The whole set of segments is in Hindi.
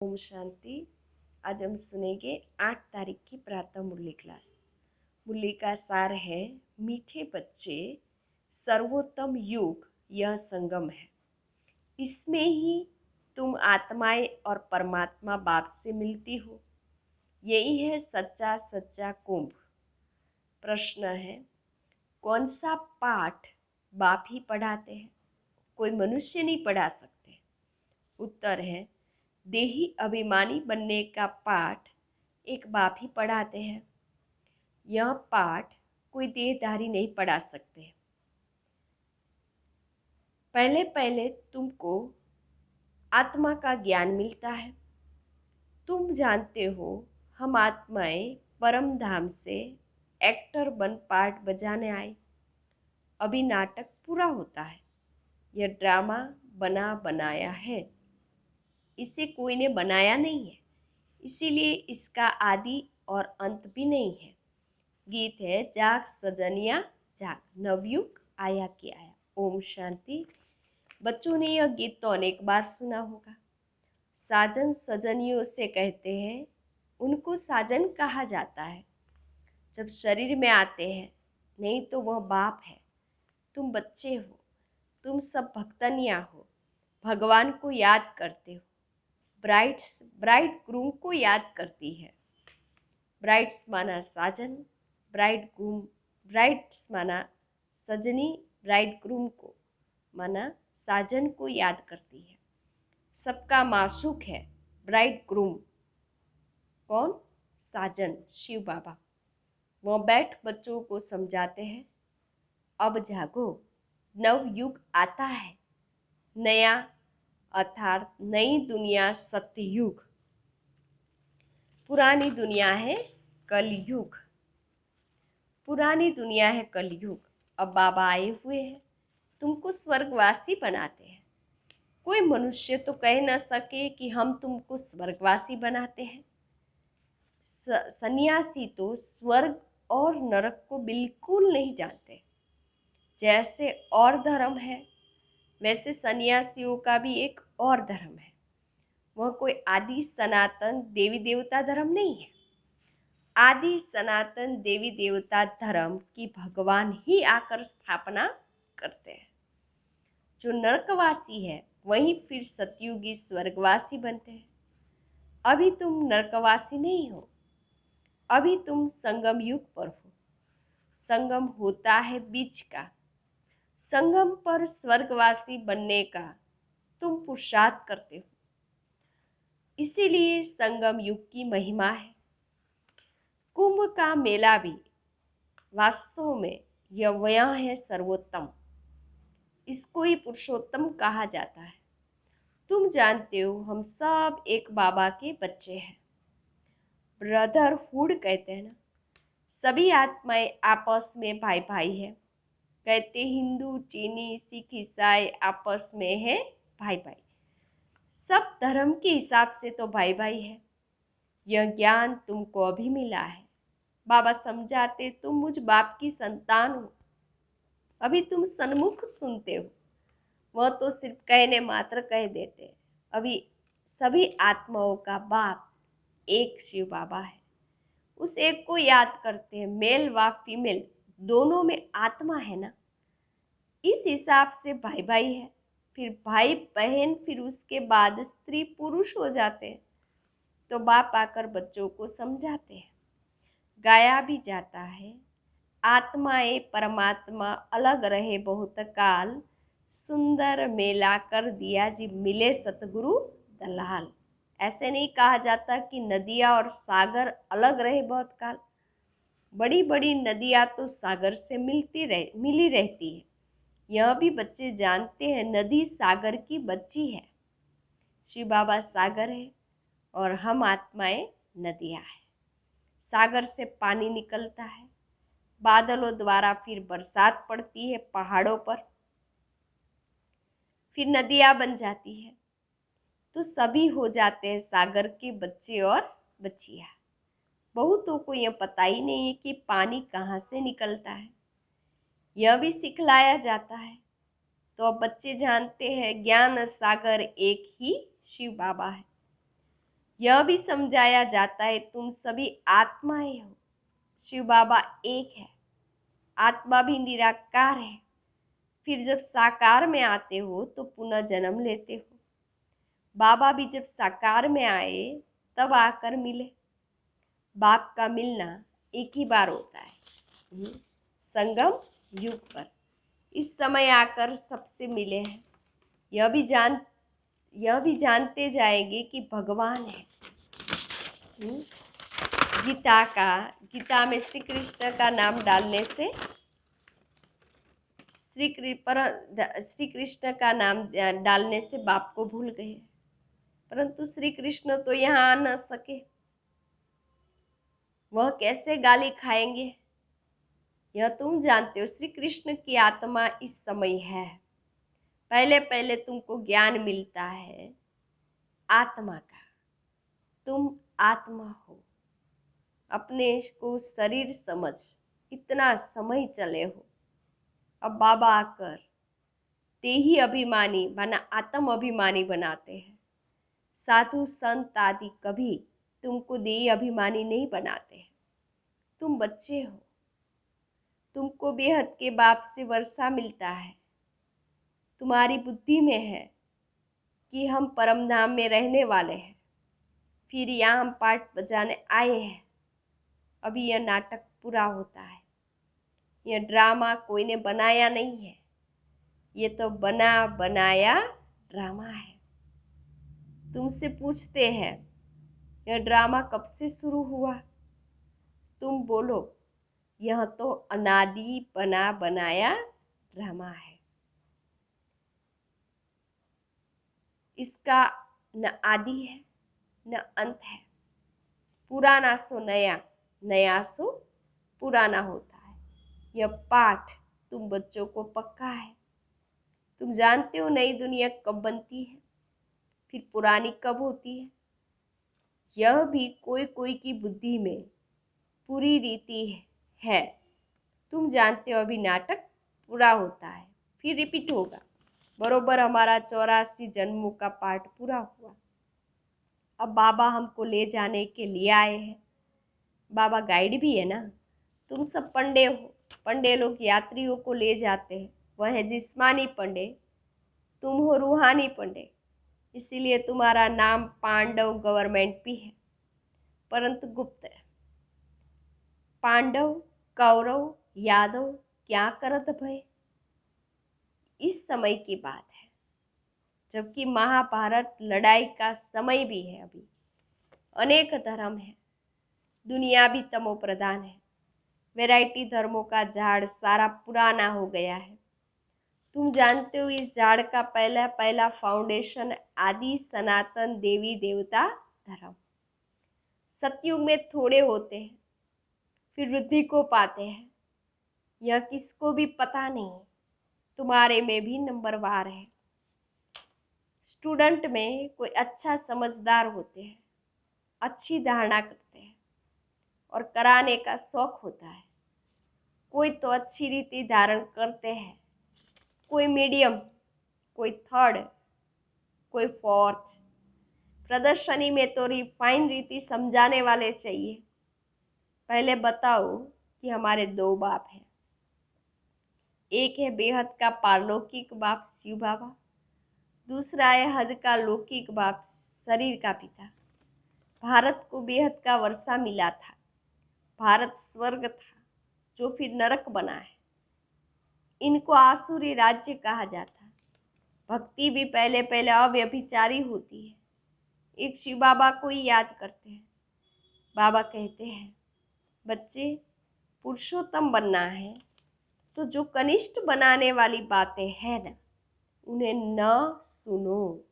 ओम शांति। आज हम सुनेंगे 8 तारीख की प्रातः मुरली क्लास। मुरली का सार है, मीठे बच्चे, सर्वोत्तम युग यह संगम है। इसमें ही तुम आत्माएं और परमात्मा बाप से मिलती हो। यही है सच्चा सच्चा कुंभ। प्रश्न है, कौन सा पाठ बाप ही पढ़ाते हैं? कोई मनुष्य नहीं पढ़ा सकते। उत्तर है, देही अभिमानी बनने का पाठ एक बाप ही पढ़ाते हैं। यह पाठ कोई देहधारी नहीं पढ़ा सकते। पहले पहले तुमको आत्मा का ज्ञान मिलता है। तुम जानते हो हम आत्माएं परम धाम से एक्टर बन पार्ट बजाने आए। अभी नाटक पूरा होता है। यह ड्रामा बना बनाया है, इसे कोई ने बनाया नहीं है, इसीलिए इसका आदि और अंत भी नहीं है। गीत है, जाग सजनिया जाग, नवयुग आया कि आया। ओम शांति। बच्चों ने यह गीत तो अनेक बार सुना होगा। साजन सजनियों से कहते हैं, उनको साजन कहा जाता है जब शरीर में आते हैं, नहीं तो वह बाप है। तुम बच्चे हो, तुम सब भक्तनिया हो, भगवान को याद करते हो। ब्राइड ग्रूम को याद करती है। ब्राइड्स माना साजन, ब्राइड्स माना सजनी, ब्राइड ग्रूम को माना साजन को याद करती है। सबका माशूक है ब्राइड ग्रूम। कौन? साजन, शिव बाबा। वह बैठ बच्चों को समझाते हैं, अब जागो, नव युग आता है, नया अर्थात नई दुनिया सत्ययुग। पुरानी दुनिया है कलयुग। पुरानी दुनिया है कलयुग। अब बाबा आए हुए हैं, तुमको स्वर्गवासी बनाते हैं। कोई मनुष्य तो कह न सके कि हम तुमको स्वर्गवासी बनाते हैं। सन्यासी तो स्वर्ग और नरक को बिल्कुल नहीं जानते। जैसे और धर्म है, वैसे सन्यासियों का भी एक और धर्म है। वह कोई आदि सनातन देवी देवता धर्म नहीं है। आदि सनातन देवी देवता धर्म की भगवान ही आकर स्थापना करते हैं। जो नरकवासी है वही फिर सतयुगी स्वर्गवासी बनते हैं। अभी तुम नरकवासी नहीं हो, अभी तुम संगम युग पर हो। संगम होता है बीच का। संगम पर स्वर्गवासी बनने का तुम पुरुषार्थ करते हो। इसीलिए संगम युग की महिमा है। कुंभ का मेला भी वास्तव में यह है सर्वोत्तम। इसको ही पुरुषोत्तम कहा जाता है। तुम जानते हो हम सब एक बाबा के बच्चे हैं। ब्रदरहुड कहते हैं ना, सभी आत्माएं आपस में भाई भाई है। कहते हिंदू, चीनी, सिख, ईसाई आपस में है भाई भाई। सब धर्म के हिसाब से तो भाई भाई है। यह ज्ञान तुमको अभी मिला है। बाबा समझाते, तुम मुझ बाप की संतान हो। अभी तुम सन्मुख सुनते हो, वह तो सिर्फ कहने मात्र कह देते हैं। अभी सभी आत्माओं का बाप एक शिव बाबा है। उस एक को याद करते हैं। मेल व फीमेल दोनों में आत्मा है ना, इस हिसाब से भाई भाई है। फिर भाई बहन, फिर उसके बाद स्त्री पुरुष हो जाते हैं। तो बाप आकर बच्चों को समझाते हैं। गाया भी जाता है, आत्माएं परमात्मा अलग रहे बहुत काल, सुंदर मेला कर दिया जी मिले सतगुरु दलाल। ऐसे नहीं कहा जाता कि नदियाँ और सागर अलग रहे बहुत काल। बड़ी बड़ी नदियाँ तो सागर से मिली रहती है। यह भी बच्चे जानते हैं, नदी सागर की बच्ची है। शिव बाबा सागर है और हम आत्माएं नदियाँ हैं। सागर से पानी निकलता है, बादलों द्वारा फिर बरसात पड़ती है पहाड़ों पर, फिर नदियाँ बन जाती है। तो सभी हो जाते हैं सागर के बच्चे और बच्चियाँ। बहुतों को यह पता ही नहीं है कि पानी कहाँ से निकलता है। यह भी सिखलाया जाता है। तो अब बच्चे जानते हैं ज्ञान सागर एक ही शिव बाबा है। यह भी समझाया जाता है तुम सभी आत्माएं हो। शिव बाबा एक है, आत्मा भी निराकार है। फिर जब साकार में आते हो तो पुनः जन्म लेते हो। बाबा भी जब साकार में आए तब आकर मिले। बाप का मिलना एक ही बार होता है, संगम युग पर। इस समय आकर सबसे मिले हैं। यह भी जानते जाएंगे कि भगवान है। गीता में श्री कृष्ण का नाम डालने से श्री कृष्ण का नाम डालने से बाप को भूल गए, परंतु श्री कृष्ण तो यहाँ आ न सके। वह कैसे गाली खाएंगे यह तुम जानते हो। श्री कृष्ण की आत्मा इस समय है। पहले पहले तुमको ज्ञान मिलता है आत्मा का। तुम आत्मा हो, अपने को शरीर समझ इतना समय चले हो। अब बाबा आकर देही अभिमानी बना आत्म अभिमानी बनाते हैं। साधु संत आदि कभी तुमको देही अभिमानी नहीं बनाते हैं। तुम बच्चे हो, तुमको बेहद के बाप से वर्षा मिलता है। तुम्हारी बुद्धि में है कि हम परम धाम में रहने वाले हैं। फिर यहाँ हम पाठ बजाने आए हैं। अभी यह नाटक पूरा होता है। यह ड्रामा कोई ने बनाया नहीं है, ये तो बना बनाया ड्रामा है। तुमसे पूछते हैं यह ड्रामा कब से शुरू हुआ? तुम बोलो यह तो अनादि बना बनाया ड्रामा है। इसका न आदि है न अंत है। पुराना सो नया, नया सो पुराना होता है। यह पाठ तुम बच्चों को पक्का है। तुम जानते हो नई दुनिया कब बनती है, फिर पुरानी कब होती है। यह भी कोई कोई की बुद्धि में पूरी रीति है। तुम जानते हो अभी नाटक पूरा होता है, फिर रिपीट होगा। बरोबर हमारा 84 जन्मों का पाठ पूरा हुआ। अब बाबा हमको ले जाने के लिए आए हैं। बाबा गाइड भी है ना। तुम सब पंडे हो। पंडे लोग यात्रियों को ले जाते हैं, वह है जिस्मानी पंडे। तुम हो रूहानी पंडे, इसीलिए तुम्हारा नाम पांडव गवर्नमेंट भी है, परंतु गुप्त है। पांडव कौरव यादव क्या करत भय, इस समय की बात है, जबकि महाभारत लड़ाई का समय भी है। अभी अनेक धर्म है, दुनिया भी तमो प्रधान है। वैरायटी धर्मों का झाड़ सारा पुराना हो गया है। तुम जानते हो इस झाड़ का पहला पहला फाउंडेशन आदि सनातन देवी देवता धर्म। सतयुग में थोड़े होते हैं, फिर वृद्धि को पाते हैं। यह किसको भी पता नहीं। तुम्हारे में भी नंबरवार है। स्टूडेंट में कोई अच्छा समझदार होते हैं, अच्छी धारणा करते हैं और कराने का शौक होता है। कोई तो अच्छी रीति धारण करते हैं, कोई मीडियम, कोई थर्ड, कोई फोर्थ। प्रदर्शनी में तो रिफाइन रीति समझाने वाले चाहिए। पहले बताओ कि हमारे दो बाप हैं। एक है बेहद का पारलौकिक बाप शिव बाबा, दूसरा है हद का लौकिक बाप शरीर का पिता। भारत को बेहद का वर्षा मिला था। भारत स्वर्ग था जो फिर नरक बना है। इनको आसुरी राज्य कहा जाता। भक्ति भी पहले पहले अव्यभिचारी होती है। एक शिव बाबा को ही याद करते हैं। बाबा कहते हैं बच्चे पुरुषोत्तम बनना है तो जो कनिष्ठ बनाने वाली बातें हैं ना, उन्हें न सुनो।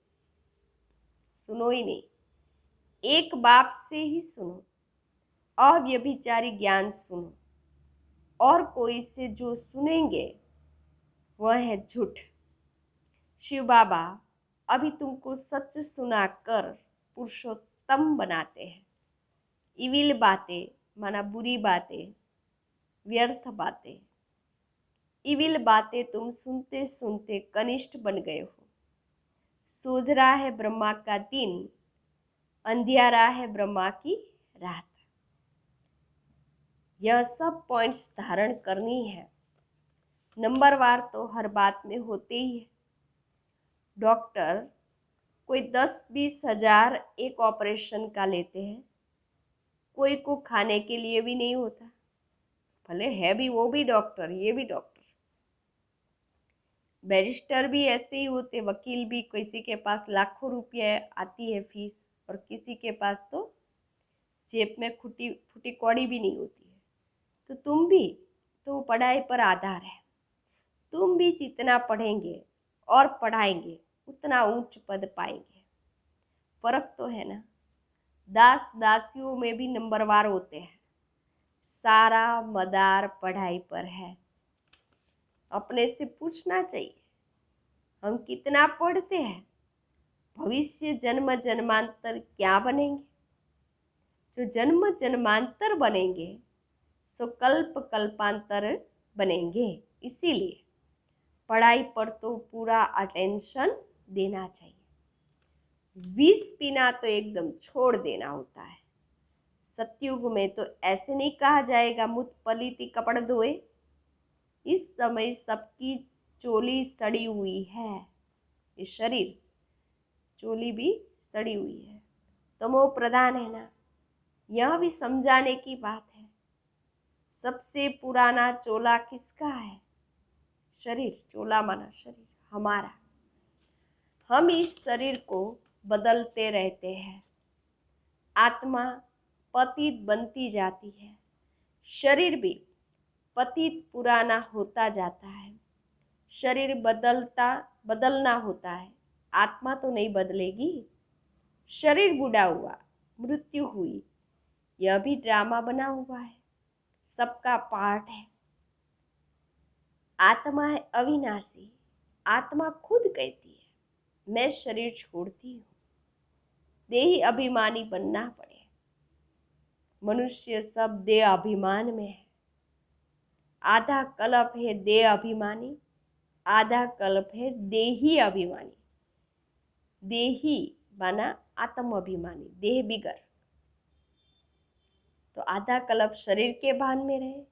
सुनो ही नहीं, एक बाप से ही सुनो। अव्यभिचारी ज्ञान सुनो, और कोई से जो सुनेंगे वह है झूठ। शिव बाबा अभी तुमको सच सुनाकर पुरुषोत्तम बनाते हैं। इविल बातें माना बुरी बातें, व्यर्थ बातें, इविल बातें तुम सुनते सुनते कनिष्ठ बन गए हो। सोच रहा है ब्रह्मा का दिन, अंधियारा है ब्रह्मा की रात। यह सब पॉइंट्स धारण करनी है। नंबरवार तो हर बात में होते ही है। डॉक्टर कोई 10-20 हजार एक ऑपरेशन का लेते हैं, कोई को खाने के लिए भी नहीं होता। भले है भी, वो भी डॉक्टर, ये भी डॉक्टर। बैरिस्टर भी ऐसे ही होते, वकील भी, किसी के पास लाखों रुपये आती है फीस और किसी के पास तो जेब में फूटी फूटी कौड़ी भी नहीं होती है। तो तुम भी तो पढ़ाई पर आधार है। तुम भी जितना पढ़ेंगे और पढ़ाएंगे उतना उच्च पद पाएंगे। फर्क तो है ना। दास दासियों में भी नंबरवार होते हैं। सारा मदार पढ़ाई पर है। अपने से पूछना चाहिए, हम कितना पढ़ते हैं? भविष्य जन्म जन्मांतर क्या बनेंगे? जो जन्म जन्मांतर बनेंगे सो कल्प कल्पांतर बनेंगे। इसीलिए पढ़ाई पर तो पूरा अटेंशन देना चाहिए। विष पीना तो एकदम छोड़ देना होता है। सतयुग में तो ऐसे नहीं कहा जाएगा मुझ पलीती कपड़ धोए। इस समय सबकी चोली सड़ी हुई है। ये शरीर चोली भी सड़ी हुई है, तमो प्रधान है ना। यह भी समझाने की बात है। सबसे पुराना चोला किसका है? शरीर। चोला माना शरीर हमारा। हम इस शरीर को बदलते रहते हैं। आत्मा पतित बनती जाती है, शरीर भी पतित पुराना होता जाता है। शरीर बदलना होता है, आत्मा तो नहीं बदलेगी। शरीर बूढ़ा हुआ, मृत्यु हुई, यह भी ड्रामा बना हुआ है, सबका पार्ट है। आत्मा है अविनाशी। आत्मा खुद कहती है मैं शरीर छोड़ती हूँ। देही अभिमानी बनना पड़े। मनुष्य सब देह अभिमान में है। आधा कल्प है देह अभिमानी, आधा कल्प है देही अभिमानी। देही माना आत्म अभिमानी, देह बिगर। तो आधा कल्प शरीर के भान में रहे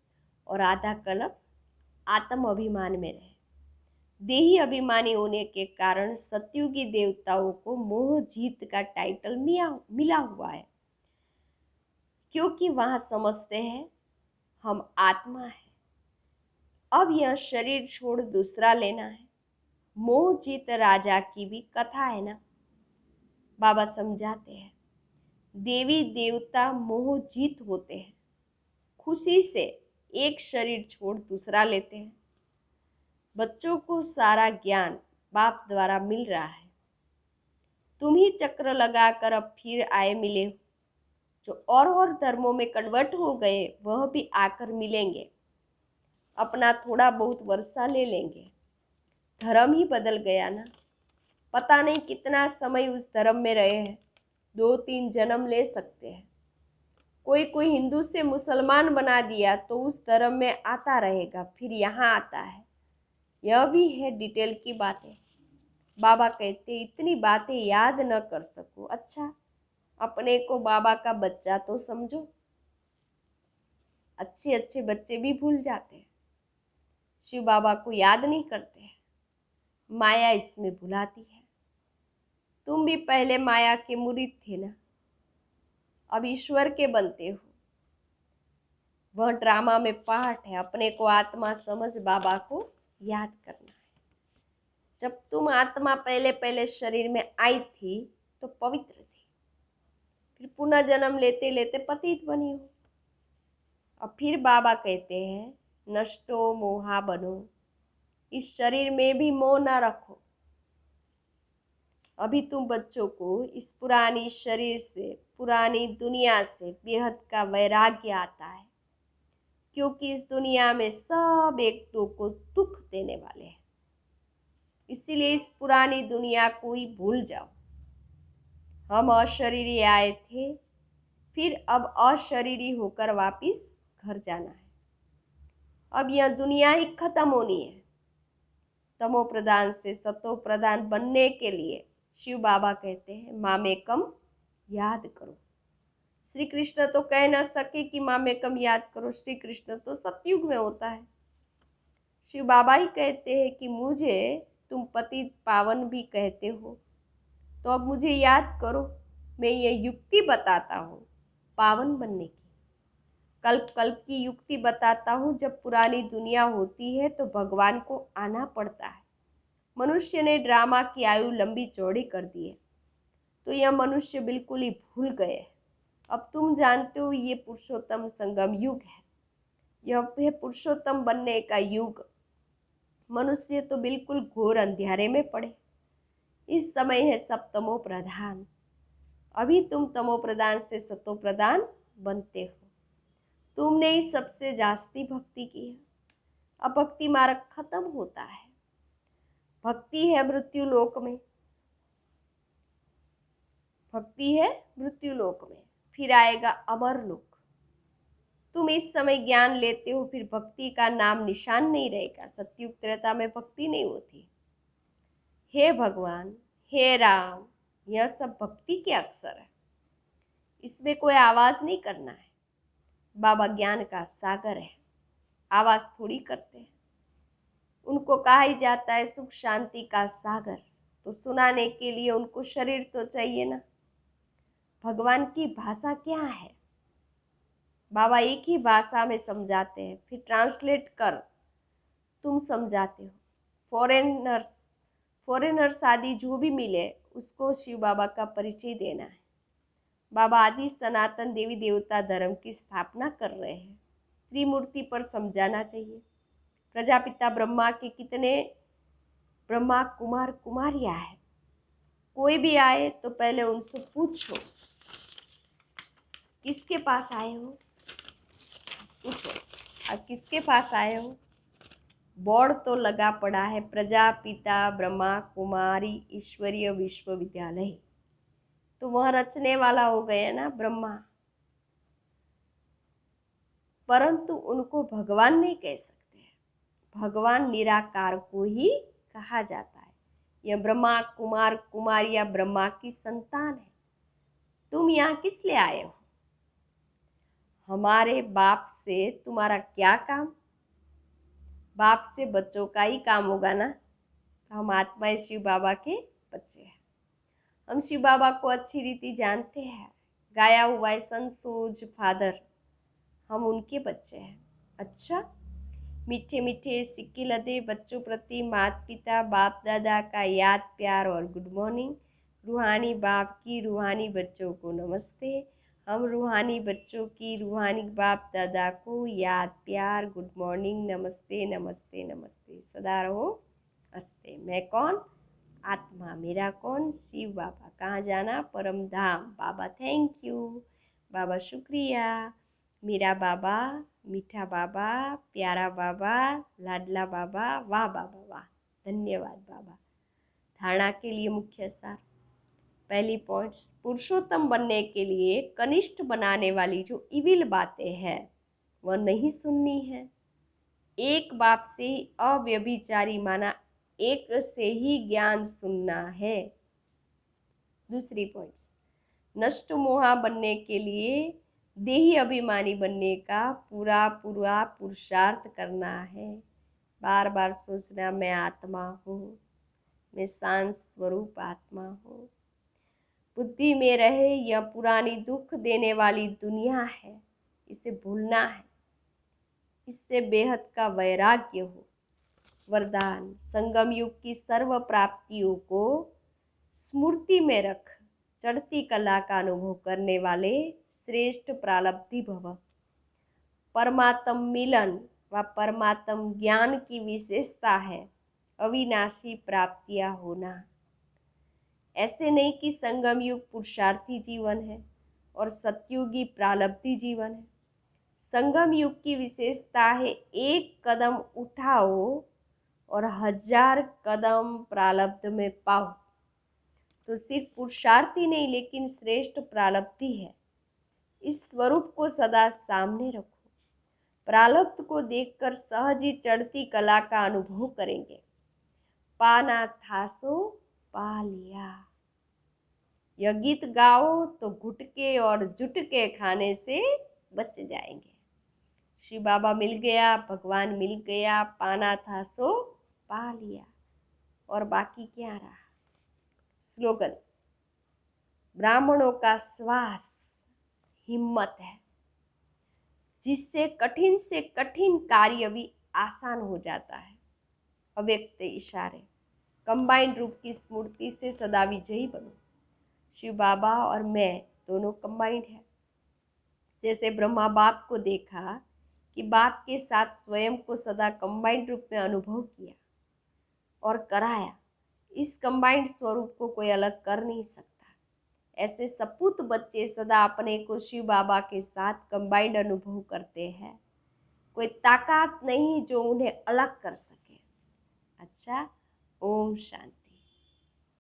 और आधा कल्प आत्म अभिमान में रहे। देही अभिमानी होने के कारण सतयुगी देवताओं को मोह जीत का टाइटल मिला हुआ है, क्योंकि वहां समझते हैं हम आत्मा है। अब यह शरीर छोड़ दूसरा लेना है। मोह जीत राजा की भी कथा है ना। बाबा समझाते हैं देवी देवता मोह जीत होते हैं, खुशी से एक शरीर छोड़ दूसरा लेते हैं। बच्चों को सारा ज्ञान बाप द्वारा मिल रहा है। तुम ही चक्र लगाकर अब फिर आए मिले हो। जो और धर्मों में कन्वर्ट हो गए वह भी आकर मिलेंगे, अपना थोड़ा बहुत वर्षा ले लेंगे। धर्म ही बदल गया ना। पता नहीं कितना समय उस धर्म में रहे हैं, 2-3 जन्म ले सकते हैं। कोई हिंदू से मुसलमान बना दिया तो उस धर्म में आता रहेगा, फिर यहाँ आता है। यह भी है डिटेल की बातें। बाबा कहते इतनी बातें याद न कर सको, अच्छा अपने को बाबा का बच्चा तो समझो। अच्छे अच्छे बच्चे भी भूल जाते हैं, शिव बाबा को याद नहीं करते हैं। माया इसमें भुलाती है। तुम भी पहले माया के मुरीद थे ना, अब ईश्वर के बनते हो। वह ड्रामा में पार्ट है। अपने को आत्मा समझ बाबा को याद करना है। जब तुम आत्मा पहले पहले शरीर में आई थी तो पवित्र थी, फिर पुनः जन्म लेते लेते पतित बनी हो। अब फिर बाबा कहते हैं नष्टो मोहा बनो। इस शरीर में भी मोह ना रखो। अभी तुम बच्चों को इस पुरानी शरीर से, पुरानी दुनिया से बेहद का वैराग्य आता है, क्योंकि इस दुनिया में सब एक दो को दुख देने वाले हैं। इसीलिए इस पुरानी दुनिया को ही भूल जाओ। हम अशरीरी आए थे, फिर अब अशरीरी होकर वापिस घर जाना है। अब यह दुनिया ही खत्म होनी है। तमो प्रधान से सतो प्रधान बनने के लिए शिव बाबा कहते हैं मामेकम याद करो। श्री कृष्ण तो कह न सके कि माँ मैं कम याद करो, श्री कृष्ण तो सतयुग में होता है। शिव बाबा ही कहते हैं कि मुझे तुम पति पावन भी कहते हो, तो अब मुझे याद करो। मैं ये युक्ति बताता हूँ पावन बनने की, कल्प कल्प की युक्ति बताता हूँ। जब पुरानी दुनिया होती है तो भगवान को आना पड़ता है। मनुष्य ने ड्रामा की आयु लंबी चौड़ी कर दी है, तो यह मनुष्य बिल्कुल ही भूल गए। अब तुम जानते हो ये पुरुषोत्तम संगम युग है, यह है पुरुषोत्तम बनने का युग। मनुष्य तो बिल्कुल घोर अंधेरे में पड़े। इस समय है सब तमो प्रधान। अभी तुम तमो प्रधान से सतो प्रधान बनते हो। तुमने ही सबसे जास्ती भक्ति की है। अब भक्ति मार्ग खत्म होता है। भक्ति है मृत्यु लोक में, भक्ति है मृत्यु लोक में, फिर आएगा अमर लोक। तुम इस समय ज्ञान लेते हो, फिर भक्ति का नाम निशान नहीं रहेगा। सतयुग त्रेता में भक्ति नहीं होती। हे भगवान, हे राम, यह सब भक्ति के अक्षर है, इसमें कोई आवाज नहीं करना है। बाबा ज्ञान का सागर है, आवाज थोड़ी करते हैं। उनको कहा ही जाता है सुख शांति का सागर, तो सुनाने के लिए उनको शरीर तो चाहिए ना। भगवान की भाषा क्या है? बाबा एक ही भाषा में समझाते हैं, फिर ट्रांसलेट कर तुम समझाते हो। फॉरेनर्स फॉरेनर्स आदि जो भी मिले उसको शिव बाबा का परिचय देना है। बाबा आदि सनातन देवी देवता धर्म की स्थापना कर रहे हैं। त्रिमूर्ति पर समझाना चाहिए। प्रजापिता ब्रह्मा के कितने ब्रह्मा कुमार कुमारियां हैं। कोई भी आए तो पहले उनसे पूछो किसके पास आए हो, पूछो अब किसके पास आए हो। बोर्ड तो लगा पड़ा है, प्रजापिता ब्रह्मा कुमारी ईश्वरीय विश्वविद्यालय, तो वह रचने वाला हो गया ना ब्रह्मा। परंतु उनको भगवान नहीं कह सकते। भगवान निराकार को ही कहा जाता है। यह ब्रह्मा कुमार कुमारियां ब्रह्मा की संतान है। तुम यहाँ किस लिए आए हो? हमारे बाप से तुम्हारा क्या काम? बाप से बच्चों का ही काम होगा ना। हम आत्माएं शिव बाबा के बच्चे हैं। हम शिव बाबा को अच्छी रीति जानते हैं। गाया हुआ है सन सोज फादर, हम उनके बच्चे हैं। अच्छा, मीठे मीठे सिक्के लदे बच्चों प्रति माता पिता बाप दादा का याद प्यार और गुड मॉर्निंग। रूहानी बाप की रूहानी बच्चों को नमस्ते। हम रूहानी बच्चों की रूहानी बाप दादा को याद प्यार गुड मॉर्निंग नमस्ते नमस्ते नमस्ते। सदा रहो हंसते। मैं कौन? आत्मा। मेरा कौन? शिव बाबा। कहाँ जाना? परम धाम। बाबा थैंक यू, बाबा शुक्रिया, मेरा बाबा, मीठा बाबा, प्यारा बाबा, लाडला बाबा, वाह बाबा वाह, धन्यवाद बाबा। धारणा के लिए मुख्य सार। पहली पॉइंट, पुरुषोत्तम बनने के लिए कनिष्ठ बनाने वाली जो इविल बातें हैं वह नहीं सुननी है। एक बाप से ही अव्यभिचारी माना, एक से ही ज्ञान सुनना है। दूसरी पॉइंट, नष्ट मोहा बनने के लिए देही अभिमानी बनने का पूरा पूरा पुरुषार्थ करना है। बार बार सोचना मैं आत्मा हूँ, मैं शांत स्वरूप आत्मा हूँ। बुद्धि में रहे यह पुरानी दुख देने वाली दुनिया है, इसे भूलना है। इससे बेहद का वैराग्य हो। वरदान, संगम युग की सर्व प्राप्तियों को स्मृति में रख चढ़ती कला का अनुभव करने वाले श्रेष्ठ प्रारब्धि भव। परमात्म मिलन व परमात्म ज्ञान की विशेषता है अविनाशी प्राप्तियां होना। ऐसे नहीं कि संगम युग पुरुषार्थी जीवन है और सतयुगी प्रारब्धि जीवन है। संगम युग की विशेषता है एक कदम उठाओ और 1000 कदम प्रारब्ध में पाओ। तो सिर्फ पुरुषार्थी नहीं लेकिन श्रेष्ठ प्रारब्धि है। इस स्वरूप को सदा सामने रखो। प्रारब्ध को देखकर सहज ही चढ़ती कला का अनुभव करेंगे। पाना था सो पा लिया। यह गीत गाओ तो गुटके और जुटके खाने से बच जाएंगे। शिव बाबा मिल गया, भगवान मिल गया, पाना था सो पा लिया, और बाकी क्या रहा। स्लोगन: ब्राह्मणों का श्वास हिम्मत है, जिससे कठिन से कठिन कार्य भी आसान हो जाता है। अव्यक्त इशारे: कंबाइंड रूप की स्मृति से सदा विजयी बनो। शिव बाबा और मैं दोनों कंबाइंड है। जैसे ब्रह्मा बाप को देखा कि बाप के साथ स्वयं को सदा कंबाइंड रूप में अनुभव किया और कराया, इस कंबाइंड स्वरूप को कोई अलग कर नहीं सकता। ऐसे सपूत बच्चे सदा अपने को शिव बाबा के साथ कंबाइंड अनुभव करते हैं। कोई ताकत नहीं जो उन्हें अलग कर सके। अच्छा, ओम शांति।